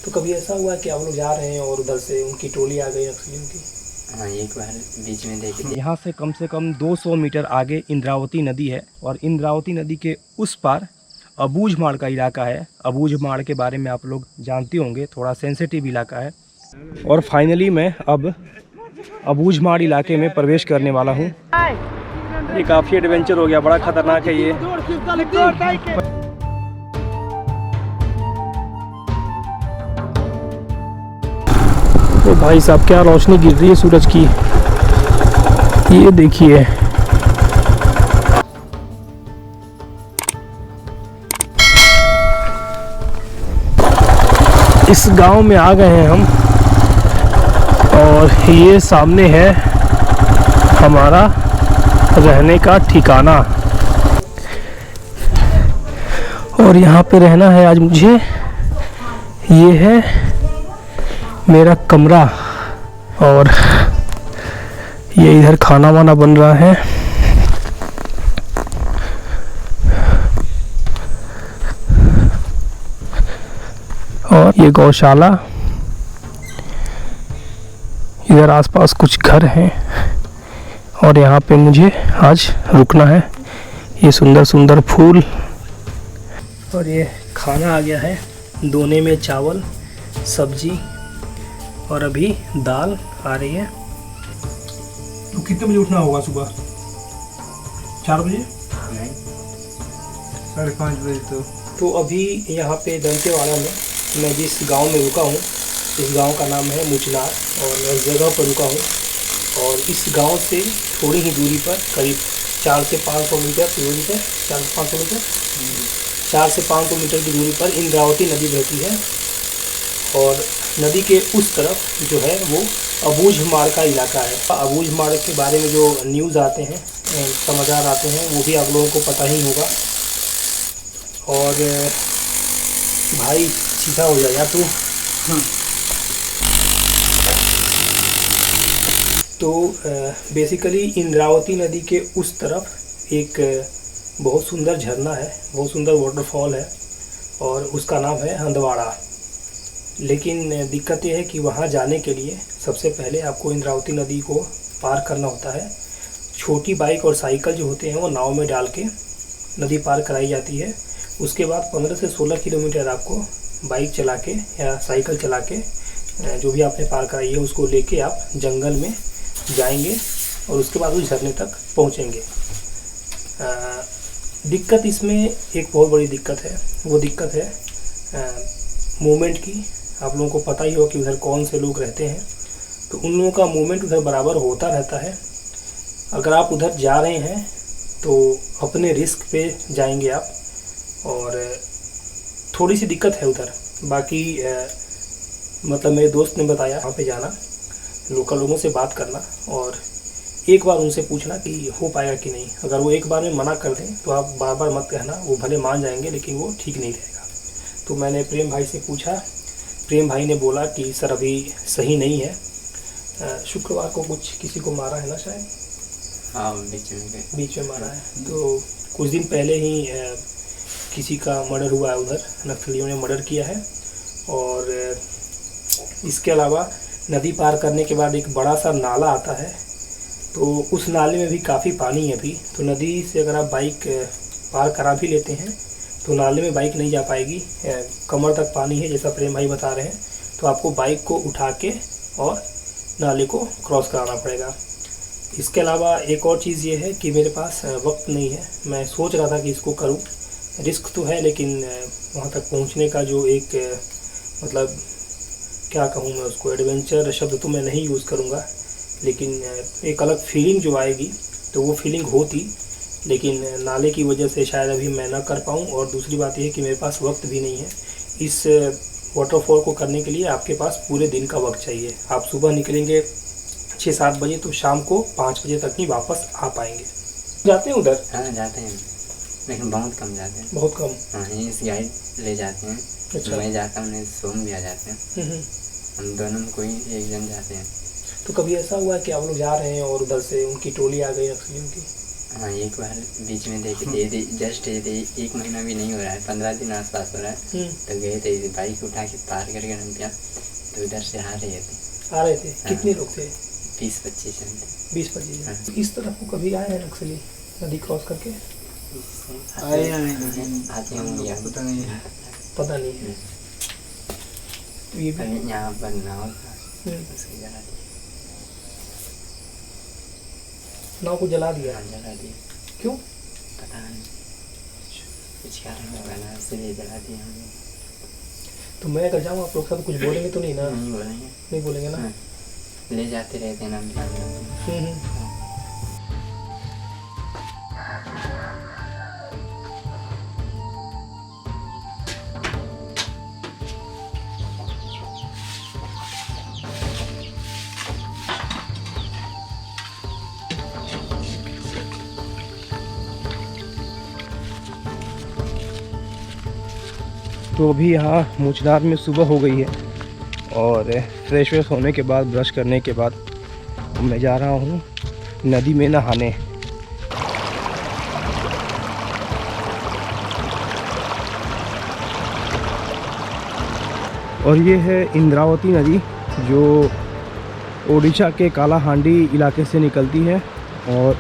तो कभी ऐसा हुआ कि आप लोग जा रहे हैं और उधर से उनकी टोली आ गई नक्सलियों की? हाँ, एक बार बीच में देखे थे। यहाँ से कम 200 मीटर आगे इंद्रावती नदी है और इंद्रावती नदी के उस पार अबूझमाड़ का इलाका है। अबूझमाड़ के बारे में आप लोग जानते होंगे, थोड़ा सेंसिटिव इलाका है। और फाइनली मैं अब अबूझमाड़ इलाके में प्रवेश करने वाला हूँ। ये काफ़ी एडवेंचर हो गया, बड़ा खतरनाक है ये। तो भाई साहब क्या रोशनी गिर रही है सूरज की, ये देखिए। इस गांव में आ गए हैं हम और ये सामने है हमारा रहने का ठिकाना और यहाँ पे रहना है आज मुझे। ये है मेरा कमरा और ये इधर खाना वाना बन रहा है। और ये गौशाला, इधर आसपास कुछ घर हैं और यहाँ पे मुझे आज रुकना है। ये सुंदर सुंदर फूल और ये खाना आ गया है, दोने में चावल, सब्जी और अभी दाल आ रही है। तो कितने बजे उठना होगा सुबह? 4 बजे? नहीं, 5:30 बजे। तो अभी यहाँ पे दंतेवाड़ा में मैं जिस गांव में रुका हूँ, इस गांव का नाम है मुचनार और मैं इस जगह पर रुका हूँ। और इस गांव से थोड़ी ही दूरी पर करीब 4 से 500 मीटर की दूरी पर 4 से 500 मीटर 4 से 500 मीटर की दूरी पर इंद्रावती नदी बहती है। और नदी के उस तरफ जो है वो अबूझमाड़ का इलाका है। अबूझमाड़ के बारे में जो न्यूज़ आते हैं, समाचार आते हैं, वो भी आप लोगों को पता ही होगा। और भाई सीधा हो जाए यार तू। तो बेसिकली इंद्रावती नदी के उस तरफ एक बहुत सुंदर झरना है, बहुत सुंदर वाटरफॉल है और उसका नाम है हंदवाड़ा। लेकिन दिक्कत यह है कि वहाँ जाने के लिए सबसे पहले आपको इंद्रावती नदी को पार करना होता है। छोटी बाइक और साइकिल जो होते हैं वो नाव में डाल के नदी पार कराई जाती है। उसके बाद 15 से 16 किलोमीटर आपको बाइक चला के या साइकिल चला के जो भी आपने पार कराई है उसको लेके आप जंगल में जाएंगे और उसके बाद उस झरने तक पहुँचेंगे। दिक्कत इसमें एक बहुत बड़ी दिक्कत है, वो दिक्कत है मूवमेंट की। आप लोगों को पता ही हो कि उधर कौन से लोग रहते हैं, तो उन लोगों का मूवमेंट उधर बराबर होता रहता है। अगर आप उधर जा रहे हैं तो अपने रिस्क पे जाएंगे आप, और थोड़ी सी दिक्कत है उधर। बाकी मतलब मेरे दोस्त ने बताया वहाँ पे जाना, लोकल लोगों से बात करना और एक बार उनसे पूछना कि हो पाएगा कि नहीं। अगर वो एक बार में मना कर दें तो आप बार बार मत कहना, वो भले मान जाएंगे लेकिन वो ठीक नहीं रहेगा। तो मैंने प्रेम भाई से पूछा, प्रेम भाई ने बोला कि सर अभी सही नहीं है। शुक्रवार को कुछ किसी को मारा है ना शायद? हाँ, बीच में मारा है। तो कुछ दिन पहले ही किसी का मर्डर हुआ है उधर, नक्सलियों ने मर्डर किया है। और इसके अलावा नदी पार करने के बाद एक बड़ा सा नाला आता है, तो उस नाले में भी काफ़ी पानी है अभी। तो नदी से अगर आप बाइक पार करा भी लेते हैं तो नाले में बाइक नहीं जा पाएगी, कमर तक पानी है जैसा प्रेम भाई बता रहे हैं। तो आपको बाइक को उठा के और नाले को क्रॉस कराना पड़ेगा। इसके अलावा एक और चीज़ ये है कि मेरे पास वक्त नहीं है। मैं सोच रहा था कि इसको करूं, रिस्क तो है लेकिन वहां तक पहुंचने का जो एक मतलब क्या कहूं मैं उसको, एडवेंचर शब्द तो मैं नहीं यूज़ करूंगा, लेकिन एक अलग फीलिंग जो आएगी तो वो फीलिंग होती, लेकिन नाले की वजह से शायद अभी मैं ना कर पाऊँ। और दूसरी बात ये है कि मेरे पास वक्त भी नहीं है। इस वाटरफॉल को करने के लिए आपके पास पूरे दिन का वक्त चाहिए। आप सुबह निकलेंगे 6-7 बजे तो शाम को 5 बजे तक ही वापस आ पाएंगे। जाते हैं उधर? हाँ, जाते हैं लेकिन बहुत कम जाते हैं। बहुत कम? हाँ, इस गाइड ले जाते हैं। अच्छा। मैं जाता हूँ, सोम भी आ जाते हैं। हम दोनों में कोई एक जन जाते हैं। तो कभी ऐसा हुआ कि आप लोग जा रहे हैं और उधर से उनकी टोली आ गई नक्सलियों की? हाँ, एक बार बीच में देखे थे, जस्ट एक महीना भी नहीं हो रहा है, 15 दिन आसपास हो रहा है, तो गए थे बाइक उठा के पार करके नदिया, तो उधर से आ रहे थे। कितने लोग थे? 20-25 जन थे। 20-25 जन। इस तरफ को कभी आए हैं नक्सली नदी क्रॉस करके? आते होंगे, पता नहीं है। तो ये भी यहाँ पर नाव था, उसकी जला दी। नाव को जला दिया? जला दिया। क्यों? पता नहीं, कुछ कारण होगा ना, इसलिए जला दिया हमने। तो मैं अगर जाऊँ आप लोग सब कुछ बोलेंगे तो नहीं ना? नहीं बोलेंगे। नहीं बोलेंगे ना? ले जाते रहते ना। तो अभी यहाँ मुचनार में सुबह हो गई है और फ्रेश व्रेश होने के बाद, ब्रश करने के बाद मैं जा रहा हूँ नदी में नहाने। और ये है इंद्रावती नदी जो ओडिशा के कालाहांडी इलाके से निकलती है और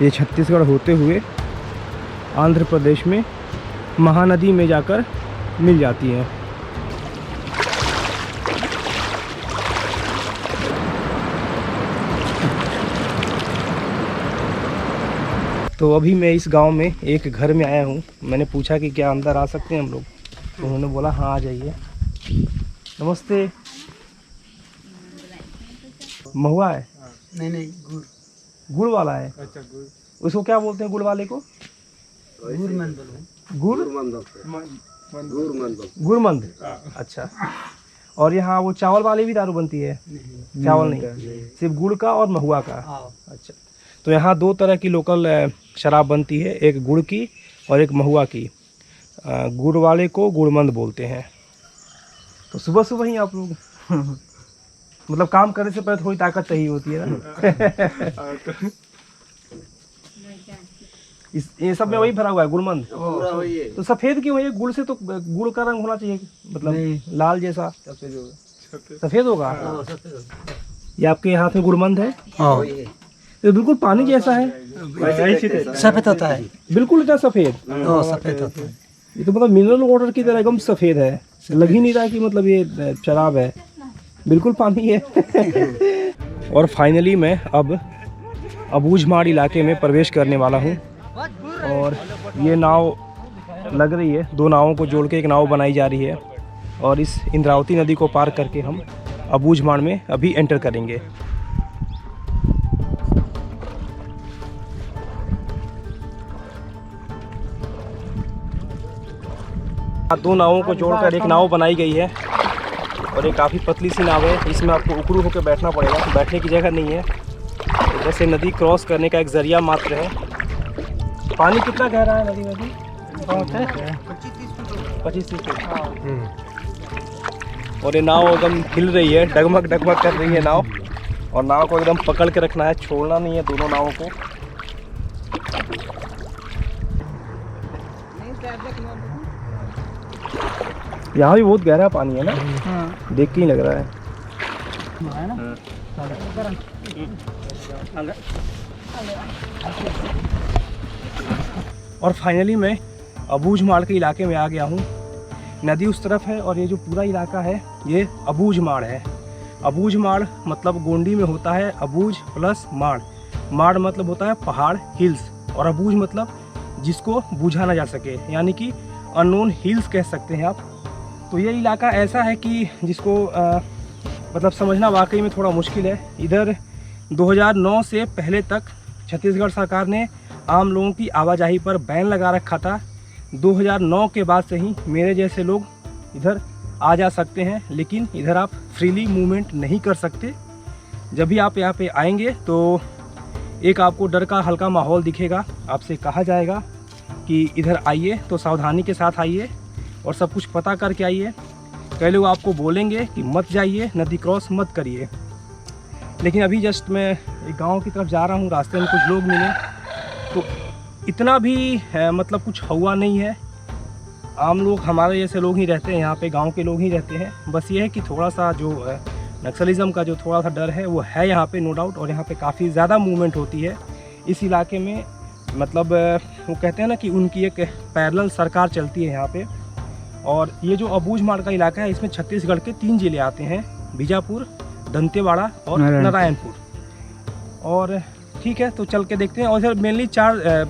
ये छत्तीसगढ़ होते हुए आंध्र प्रदेश में महानदी में जाकर मिल जाती है। तो अभी मैं इस गांव में एक घर में आया हूं। मैंने पूछा कि क्या अंदर आ सकते हैं हम लोग, तो उन्होंने बोला हाँ आ जाइए। नमस्ते। महुआ है? नहीं गुड़। गुड़ वाला है? अच्छा, गुड़। उसको क्या बोलते हैं गुड़ वाले को? गुड़मंद। अच्छा। और यहाँ वो चावल वाली भी दारू बनती है? चावल नहीं, सिर्फ गुड़ का और महुआ का। अच्छा। तो यहाँ दो तरह की लोकल शराब बनती है, एक गुड़ की और एक महुआ की। गुड़ वाले को गुड़मंद बोलते हैं। तो सुबह सुबह ही आप लोग मतलब काम करने से पहले थोड़ी ताकत चाहिए होती है ना। ये सब में वही भरा हुआ है गुड़मंद। तो सफेद क्यों है? गुड़ से तो गुड़ का रंग होना चाहिए, मतलब लाल जैसा सफेद होगा। ये आपके हाथ में गुड़मंद है? ये बिल्कुल पानी जैसा है, सफेद होता है, बिल्कुल इतना सफेद। सफेद होता है। ये तो मतलब मिनरल वाटर की तरह एकदम सफेद है, लग ही नहीं रहा कि मतलब ये शराब है, बिल्कुल पानी है। और फाइनली मैं अब अबूझमाड़ इलाके में प्रवेश करने वाला हूँ और ये नाव लग रही है, दो नावों को जोड़ के एक नाव बनाई जा रही है और इस इंद्रावती नदी को पार करके हम अबूझमाड़ में अभी एंटर करेंगे। दो नावों को जोड़कर एक नाव बनाई गई है और ये काफ़ी पतली सी नाव है। इसमें आपको उकड़ू होकर बैठना पड़ेगा, बैठने की जगह नहीं है। जैसे नदी क्रॉस करने का एक जरिया मात्र है। पानी कितना गहरा है नदी में? 25-30 फुट। और ये नाव एकदम हिल रही है, डगमग डगमग कर रही है नाव, और नाव को एकदम पकड़ के रखना है, छोड़ना नहीं है दोनों नावों को। यहाँ भी बहुत गहरा पानी है ना? देख के ही लग रहा है। और फाइनली मैं अबूझमाड़ के इलाके में आ गया हूँ। नदी उस तरफ है और ये जो पूरा इलाका है ये अबूझमाड़ है। अबूझमाड़ मतलब गोंडी में होता है अबूझ प्लस माड़। माड़ मतलब होता है पहाड़, हिल्स, और अबूझ मतलब जिसको बूझा ना जा सके, यानी कि अननोन हिल्स कह सकते हैं आप। तो ये इलाका ऐसा है कि जिसको मतलब समझना वाकई में थोड़ा मुश्किल है। इधर 2009 से पहले तक छत्तीसगढ़ सरकार ने आम लोगों की आवाजाही पर बैन लगा रखा था। 2009 के बाद से ही मेरे जैसे लोग इधर आ जा सकते हैं, लेकिन इधर आप फ्रीली मूवमेंट नहीं कर सकते। जब भी आप यहाँ पे आएंगे तो एक आपको डर का हल्का माहौल दिखेगा। आपसे कहा जाएगा कि इधर आइए तो सावधानी के साथ आइए और सब कुछ पता करके आइए। कई लोग आपको बोलेंगे कि मत जाइए, नदी क्रॉस मत करिए। लेकिन अभी जस्ट मैं एक गांव की तरफ जा रहा हूं, रास्ते में कुछ लोग मिले तो इतना भी मतलब कुछ हुआ नहीं है। आम लोग, हमारे जैसे लोग ही रहते हैं यहाँ पे, गांव के लोग ही रहते हैं। बस ये है कि थोड़ा सा जो नक्सलिज़म का जो थोड़ा सा डर है वो है यहाँ पे, नो डाउट। और यहाँ पे काफ़ी ज़्यादा मूवमेंट होती है इस इलाके में। मतलब वो कहते हैं ना कि उनकी एक पैरेलल सरकार चलती है यहाँ पे। और ये जो अबूझमाड़ का इलाका है, इसमें छत्तीसगढ़ के 3 ज़िले आते हैं, बीजापुर, दंतेवाड़ा और नारायणपुर। और ठीक है, तो चल के देखते हैं। और इधर मेनली 4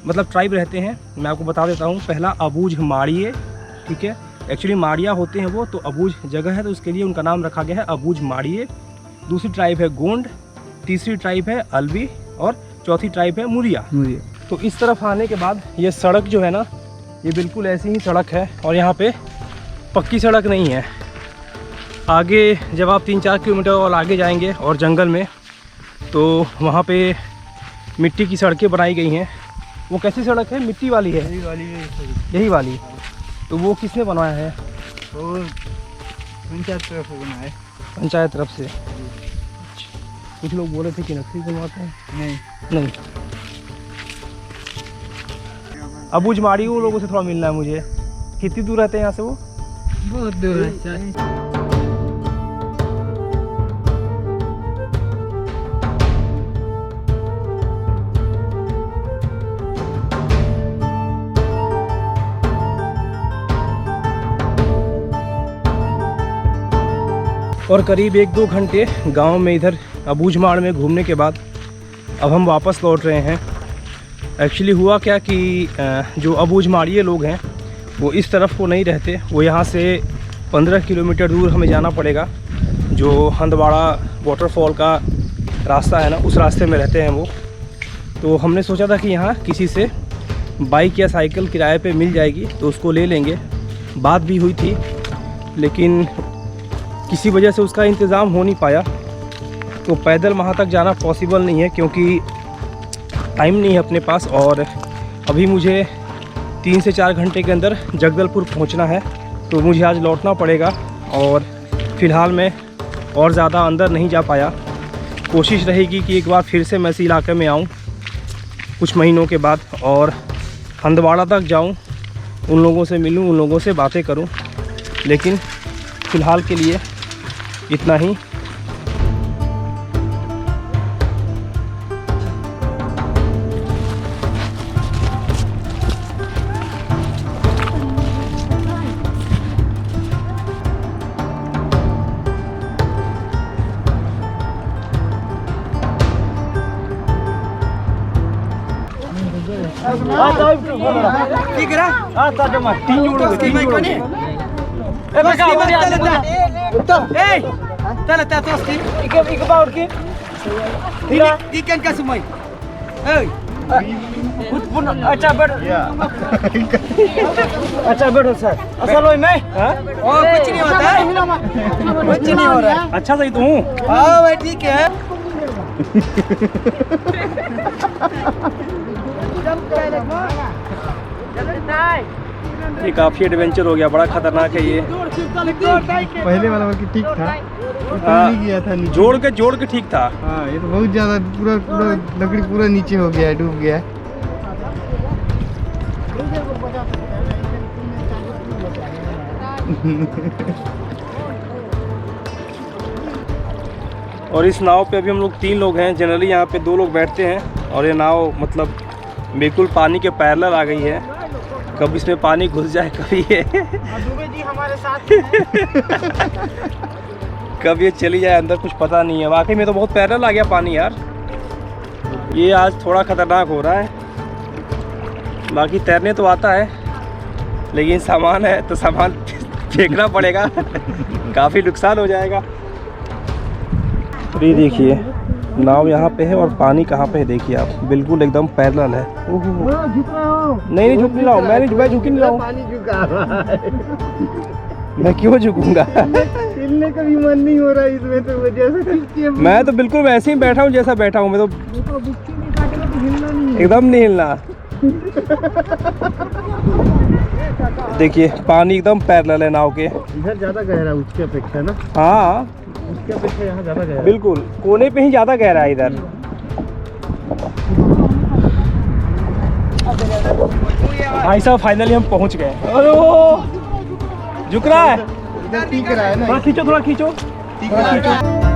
मतलब ट्राइब रहते हैं, मैं आपको बता देता हूँ। पहला अबूझमाड़िये, ठीक है, एक्चुअली माड़िया होते हैं वो, तो अबूझ जगह है तो उसके लिए उनका नाम रखा गया है अबूझमाड़िये। दूसरी ट्राइब है गोंड, तीसरी ट्राइब है अलवी और चौथी ट्राइब है मुरिया। तो इस तरफ आने के बाद ये सड़क जो है ना, ये बिल्कुल ऐसी ही सड़क है और यहाँ पे पक्की सड़क नहीं है। आगे जब आप 3-4 किलोमीटर और आगे जाएंगे और जंगल में, तो वहाँ पे मिट्टी की सड़कें बनाई गई हैं। वो कैसी सड़क है? मिट्टी वाली है, यही वाली। तो वो किसने बनवाया है? वो पंचायत तरफ से बनाया है। पंचायत तरफ से। कुछ लोग बोल रहे थे कि नक्सली बनवाते हैं। नहीं, अबूझमाड़ी वो लोगों से थोड़ा मिलना है मुझे। कितनी दूर रहते हैं यहाँ से वो? बहुत दूर है। और करीब 1-2 घंटे गांव में इधर अबूझमाड़ में घूमने के बाद अब हम वापस लौट रहे हैं। एक्चुअली हुआ क्या कि जो अबूझमाड़िये लोग हैं वो इस तरफ को नहीं रहते, वो यहाँ से 15 किलोमीटर दूर हमें जाना पड़ेगा। जो हंदवाड़ा वाटरफॉल का रास्ता है ना, उस रास्ते में रहते हैं वो। तो हमने सोचा था कि यहाँ किसी से बाइक या साइकिल किराए पे मिल जाएगी तो उसको ले लेंगे। बात भी हुई थी, लेकिन किसी वजह से उसका इंतज़ाम हो नहीं पाया। तो पैदल वहाँ तक जाना पॉसिबल नहीं है क्योंकि टाइम नहीं है अपने पास। और अभी मुझे 3 से 4 घंटे के अंदर जगदलपुर पहुँचना है, तो मुझे आज लौटना पड़ेगा। और फ़िलहाल मैं और ज़्यादा अंदर नहीं जा पाया। कोशिश रहेगी कि एक बार फिर से मैं इस इलाके में आऊँ कुछ महीनों के बाद और हंदवाड़ा तक जाऊँ, उन लोगों से मिलूँ, उन लोगों से बातें करूँ। लेकिन फ़िलहाल के लिए इतना ही। अच्छा बैठो सर, असल में कुछ नहीं होता है, कुछ नहीं हो रहा है। अच्छा सही तू? हाँ भाई ठीक है। ये काफी एडवेंचर हो गया, बड़ा खतरनाक है ये। पहले वाला की ठीक था, नहीं किया था नीचे। जोड़ के ठीक था। हाँ, ये तो बहुत ज्यादा पूरा लकड़ी पूरा नीचे हो गया है, डूब गया है। और इस नाव पे अभी हम लोग 3 लोग हैं। जनरली यहाँ पे 2 लोग बैठते हैं और ये नाव मतलब बिल्कुल पानी के पैरेलल आ गई है। कब इसमें पानी घुस जाए, कभी ये दुबे जी हमारे साथ कब ये चली जाए अंदर, कुछ पता नहीं है। वाकई में तो बहुत पैरेलल आ गया पानी यार। ये आज थोड़ा ख़तरनाक हो रहा है। बाकी तैरने तो आता है, लेकिन सामान है तो सामान फेंकना पड़ेगा काफ़ी नुकसान हो जाएगा। ये देखिए नाव यहाँ पे है और पानी कहाँ पे है देखिए आप, बिल्कुल एकदम पैरेलल है। नहीं झुक नहीं रहा हूँ मैं झुक नहीं रहा हूँ। पानी झुका रहा है। मैं क्यों झुकूंगा? हिलने का भी मन नहीं हो रहा इसमें, तो वजह मैं तो बिल्कुल वैसे ही बैठा हूँ जैसा बैठा हूँ। मैं तो एकदम नहीं हिलना। देखिए पानी एकदम पैरेलल है नाव के। इधर ज्यादा गहरा उसके अपेक्षा ना। हाँ उसके अपेक्षा यहाँ ज्यादा गहरा, बिल्कुल कोने पे ही ज़्यादा गहरा है इधर। भाई साहब फाइनली हम पहुंच गए। अरे वो झुक रहा है, इधर टिक रहा है ना, थोड़ा खींचो, थोड़ा खींचो, टिक रहा है।